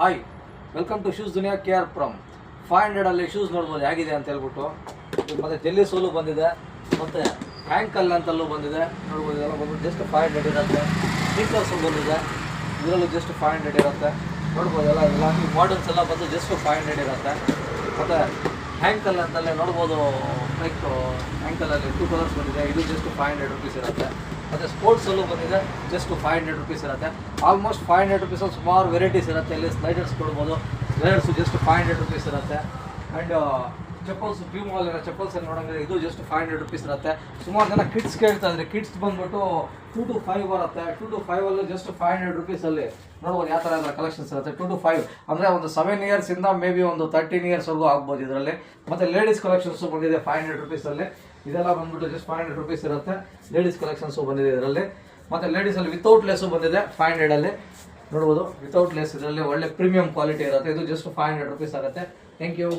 Hi, welcome to shoes Duniya KR from 500 shoes ನೋಡ್ಬೋದು ಹೇಗಿದೆ ಅಂತ ಹೇಳ್ಬಿಟ್ಟು. ಮತ್ತು ಜೆಲ್ಲಿ ಸೋಲು ಬಂದಿದೆ, ಮತ್ತು ಹ್ಯಾಂಕಲ್ ಅಂತಲ್ಲೂ ಬಂದಿದೆ ನೋಡ್ಬೋದು. ಇದೆಲ್ಲ ಬಂದ್ಬಿಟ್ಟು ಜಸ್ಟ್ 500 ಇರುತ್ತೆ. ಸ್ನೀಕರ್ಸು ಬಂದಿದೆ, ಇದರಲ್ಲೂ ಜಸ್ಟ್ 500 ಇರುತ್ತೆ ನೋಡ್ಬೋದು. ಎಲ್ಲ ಈ ಮಾಡಲ್ಸ್ ಎಲ್ಲ ಬಂದು ಜಸ್ಟ್ 500 ಇರುತ್ತೆ. ಮತ್ತು ಹ್ಯಾಂಕಲ್ ಅಂತಲ್ಲೇ ನೋಡ್ಬೋದು, ಲೈಕ್ ಹ್ಯಾಂಕಲಲ್ಲಿ 2 ಕಲರ್ಸ್ ಬಂದಿದೆ, ಇದು ಜಸ್ಟ್ 500 ರುಪೀಸ್ ಇರುತ್ತೆ. ಮತ್ತು ಸ್ಪೋರ್ಟ್ಸಲ್ಲೂ ಬಂದಿದೆ, ಜಸ್ಟ್ 500 ರುಪೀಸ್ ಇರುತ್ತೆ. ಆಲ್ಮೋಸ್ಟ್ 500 ರುಪೀಸಲ್ಲಿ ಸುಮಾರು ವೆರೈಟೀಸ್ ಇರುತ್ತೆ. ಇಲ್ಲಿ ಸ್ಲೈಡರ್ಸ್ ಕೊಡ್ಬೋದು, ಸ್ಲೈಡರ್ಸು ಜಸ್ಟ್ 500 ರುಪೀಸ್ ಇರುತ್ತೆ. ಆ್ಯಂಡ್ ಚಪ್ಪಲ್ಸು ಪ್ಯೂ ಮಾಲಿನ ಚಪ್ಪಲ್ಸಲ್ಲಿ ನೋಡೋಂಗಿದ್ರೆ ಇದು ಜಸ್ಟ್ 500 ರುಪೀಸ್ ಇರುತ್ತೆ. ಸುಮಾರು ಜನ ಕಿಡ್ಸ್ ಕೇಳ್ತಾ ಇದ್ರೆ, ಕಿಡ್ಸ್ ಬಂದ್ಬಿಟ್ಟು 2 to 5 ಬರುತ್ತೆ. 2 to 5 ಜಸ್ಟ್ 500 ರುಪೀಸಲ್ಲಿ ನೋಡ್ಬೋದು ಯಾವ ಥರ ಎಲ್ಲ ಕಲೆಕ್ಷನ್ಸ್ ಇರುತ್ತೆ. 2 to 5 ಅಂದರೆ ಒಂದು 7 ಇಯರ್ಸಿಂದ ಮೇ ಬಿ ಒಂದು 13 ಇಯರ್ಸ್ವರೆಗೂ ಆಗ್ಬೋದು ಇದರಲ್ಲಿ. ಮತ್ತು ಲೇಡೀಸ್ ಕಲೆಕ್ಷನ್ಸು ಬಂದಿದೆ 500 ರುಪೀಸಲ್ಲಿ. ಇದೆಲ್ಲ ಬಂದ್ಬಿಟ್ಟು ಜಸ್ಟ್ 500 ರುಪೀಸ್ ಇರುತ್ತೆ. ಲೇಡೀಸ್ ಕಲೆಕ್ಷನ್ಸು ಬಂದಿದೆ ಇದರಲ್ಲಿ. ಮತ್ತು ಲೇಡೀಸಲ್ಲಿ ವಿತೌಟ್ ಲೇಸು ಬಂದಿದೆ 500ಅಲ್ಲಿ ನೋಡ್ಬೋದು. ವಿತೌಟ್ ಲೇಸ್ ಇದರಲ್ಲಿ ಒಳ್ಳೆ ಪ್ರೀಮಿಯಂ ಕ್ವಾಲಿಟಿ ಇರುತ್ತೆ. ಇದು ಜಸ್ಟ್ 500 ರುಪೀಸ್ ಆಗುತ್ತೆ. Thank you.